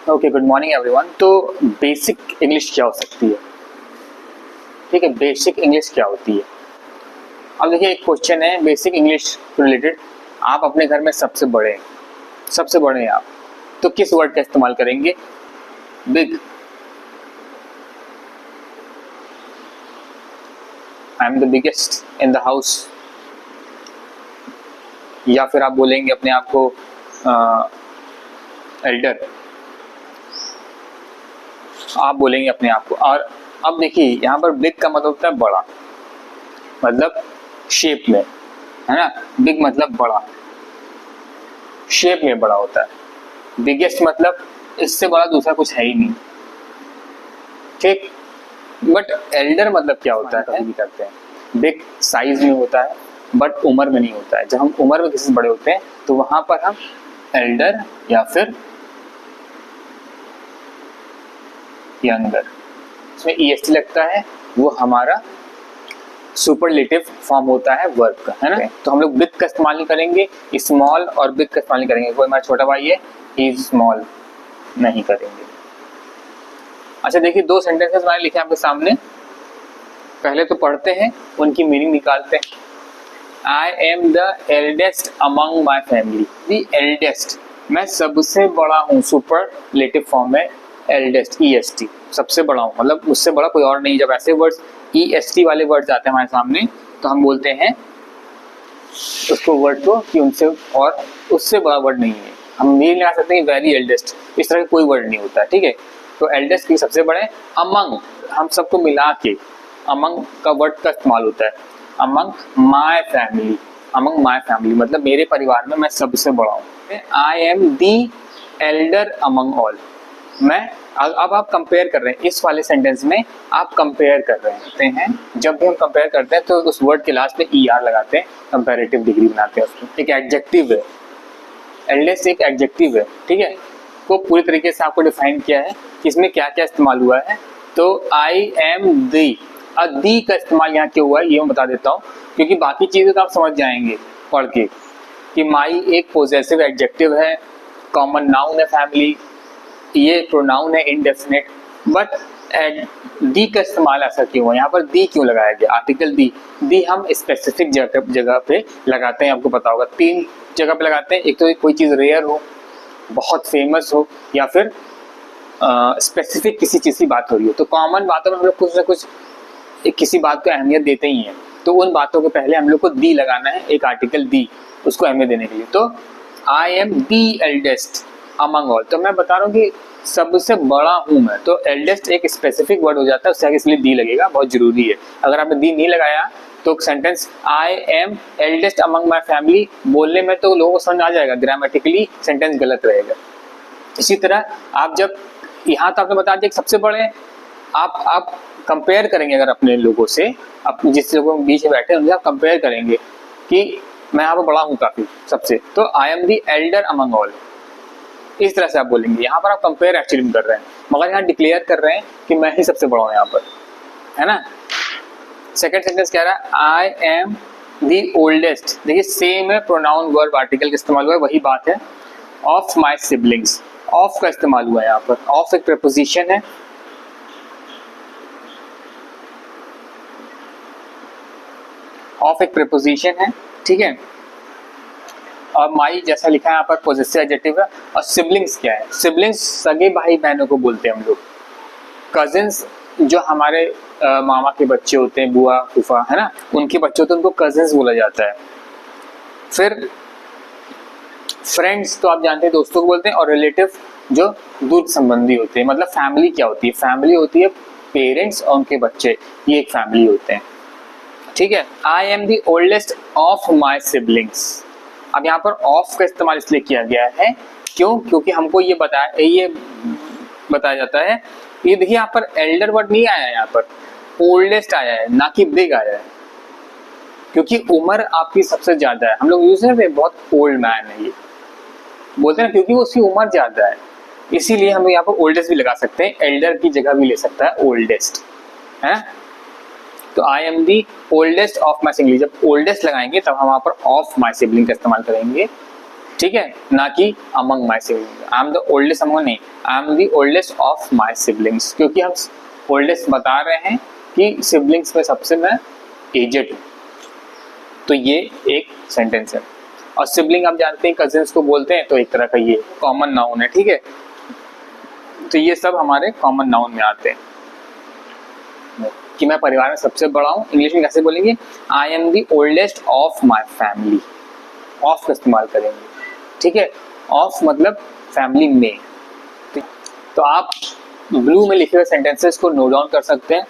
Okay, good morning everyone. तो basic English क्या हो सकती है? ठीक है, बेसिक इंग्लिश क्या होती है? अब देखिए, एक क्वेश्चन है बेसिक इंग्लिश रिलेटेड। आप अपने घर में सबसे बड़े हैं, सबसे बड़े हैं आप, तो किस वर्ड का इस्तेमाल करेंगे? Big, I am the biggest in the house. या फिर आप बोलेंगे अपने आप को एल्डर, आप बोलेंगे अपने आप को। और अब देखिए, यहाँ पर बिग का मतलब होता है बड़ा, मतलब शेप में, है ना। बिग मतलब बड़ा, शेप में बड़ा होता है। बिगेस्ट मतलब इससे बड़ा दूसरा कुछ है ही नहीं, ठीक। बट एल्डर मतलब क्या होता है भी करते हैं। बिग साइज में होता है बट उम्र में नहीं होता है। जब हम उम्र में किसी से बड़े होते हैं तो वहां पर हम एल्डर या फिर यंगर, इसमें EST लगता है, वो हमारा सुपरलेटिव फॉर्म होता है वर्ब का, है ना। तो हम लोग बिग का इस्तेमाल नहीं करेंगे, स्मॉल और बिग का इस्तेमाल नहीं करेंगे। कोई हमारा छोटा भाई है, ही इज स्मॉल, नहीं करेंगे। अच्छा देखिए, दो सेंटेंसेस मैंने लिखे आपके सामने। पहले तो पढ़ते हैं, उनकी मीनिंग निकालते हैं। आई am the eldest among my family. The eldest, मैं सबसे बड़ा हूँ, सुपरलेटिव फॉर्म में एल्डेस्ट, EST, सबसे बड़ा हूँ, मतलब मुझसे बड़ा कोई और नहीं। जब ऐसे वर्ड्स EST वाले वर्ड्स आते हैं हमारे सामने तो हम बोलते हैं उसको वर्ड को कि उनसे और उससे बड़ा वर्ड नहीं है। हम ये लगा सकते हैं वेरी एल्डेस्ट, इस तरह का कोई वर्ड नहीं होता है, ठीक है। तो एल्डेस्ट की सबसे बड़े। अमंग, हम सबको मिला के अमंग का वर्ड का इस्तेमाल होता है। Among my family, among my family मतलब मेरे परिवार में मैं सबसे बड़ा हूँ। I am the Elder among all. मैं, अब आप कंपेयर कर रहे हैं इस वाले सेंटेंस में, आप कंपेयर कर रहे हैं। जब भी हम कंपेयर करते हैं तो उस वर्ड के लास्ट में ER लगाते हैं, कंपैरेटिव डिग्री बनाते हैं उसको। एक एडजेक्टिव है, एल्डेस्ट एक एडजेक्टिव है, ठीक है। को पूरी तरीके से आपको डिफाइन किया है कि इसमें क्या क्या इस्तेमाल हुआ है। तो आई एम दी, दी का इस्तेमाल यहाँ क्यों हुआ है ये मैं बता देता हूँ, क्योंकि बाकी चीजें तो आप समझ जाएंगे पढ़ के कि माई एक पोजेसिव एडजेक्टिव है, कॉमन नाउन है फैमिली, ये प्रोनाउन है इंडेफिनिट। बट दी का इस्तेमाल ऐसा क्यों हुआ, यहाँ पर दी क्यों लगाया गया? आर्टिकल दी हम स्पेसिफिक जगह पे लगाते हैं, आपको पता होगा। 3 जगह पे लगाते हैं। एक तो कोई चीज़ रेयर हो, बहुत फेमस हो, या फिर स्पेसिफिक किसी चीज़ की बात हो रही हो। तो कॉमन बातों में हम लोग कुछ ना कुछ किसी बात को अहमियत देते ही हैं। तो उन बातों के पहले हम लोग को दी लगाना है, एक आर्टिकल दी, उसको अहमियत देने के लिए। तो I am the eldest among all, तो मैं बता रहा हूँ कि सबसे बड़ा हूँ मैं। तो एल्डेस्ट एक स्पेसिफिक वर्ड हो जाता है, उससे आगे इसलिए दी लगेगा, बहुत जरूरी है। अगर आपने दी नहीं लगाया तो sentence I am eldest among my family बोलने में तो लोगों को समझ आ जाएगा, ग्रामेटिकली सेंटेंस गलत रहेगा। इसी तरह आप जब यहाँ तो आपने बता दिया सबसे बड़े, आप कंपेयर करेंगे अगर अपने लोगों से, अपने जिस लोगों के बीच में बैठे उनसे आप कंपेयर करेंगे कि मैं यहाँ पर बड़ा हूँ काफी सबसे, तो I am the Elder among all, इस तरह से आप बोलेंगे। यहाँ पर आप कंपेयर एक्चुअली कर रहे हैं, मगर यहाँ डिक्लेयर कर रहे हैं कि मैं ही सबसे बड़ा हूँ यहाँ पर, है ना। सेकंड सेंटेंस कह रहा है आई एम दी ओल्डेस्ट। देखिए सेम है, प्रोनाउन वर्ब आर्टिकल का इस्तेमाल हुआ है, वही बात है। ऑफ माई सिबलिंग्स, ऑफ का इस्तेमाल हुआ है यहाँ पर। ऑफ एक प्रीपोजिशन है, ऑफ एक प्रीपोजिशन है, ठीक है। और माई जैसा लिखा है यहाँ पर पोजेसिव एडजेक्टिव है। और सिबलिंग्स क्या है? सिबलिंग्स सगे भाई बहनों को बोलते हैं हम लोग। कजिन्स जो हमारे मामा के बच्चे होते हैं, बुआ फूफा, है ना, उनके बच्चे होते हैं, उनको कजिन्स बोला जाता है। फिर फ्रेंड्स तो आप जानते हैं, दोस्तों को बोलते हैं। और रिलेटिव जो दूर संबंधी होते हैं। मतलब फैमिली क्या होती है? फैमिली होती है पेरेंट्स और उनके बच्चे, ये एक फैमिली होते हैं, ठीक है। I am the oldest of my siblings. अब यहाँ पर ऑफ का इस्तेमाल इसलिए किया गया है, क्यों? क्योंकि हमको ये बताया जाता है, ये देखिए यहाँ पर एल्डर वर्ड नहीं आया है, यहाँ पर ओल्डेस्ट आया है, ना कि बिग आया है। क्योंकि उम्र आपकी सबसे ज्यादा है। हम लोग यूज करते हैं बहुत ओल्ड मैन है, ये बोलते हैं क्योंकि उसकी उम्र ज्यादा है, इसीलिए हम यहाँ पर ओल्डेस्ट भी लगा सकते हैं। एल्डर की जगह भी ले सकता है ओल्डेस्ट, है। तो I am the oldest of my sibling, जब ओल्डेस्ट लगाएंगे तब हम वहां पर ऑफ माई सिबलिंग का इस्तेमाल करेंगे। ठीक है, ना कि among my siblings. I am the oldest among, नहीं, I am the oldest of my siblings, क्योंकि हम ओल्डेस्ट बता रहे हैं कि सिबलिंग्स में सबसे मैं एजेड हूँ। तो ये एक सेंटेंस है। और सिबलिंग आप जानते हैं कजिन्स को बोलते हैं, तो एक तरह का ये कॉमन नाउन है, ठीक है। तो ये सब हमारे कॉमन नाउन में आते हैं कि मैं परिवार में सबसे बड़ा हूँ। इंग्लिश में कैसे बोलेंगे? आई am the oldest of my family. Of का इस्तेमाल करेंगे, ठीक है। ऑफ मतलब फैमिली में। तो आप ब्लू में लिखे हुए सेंटेंसेस को नोट डाउन कर सकते हैं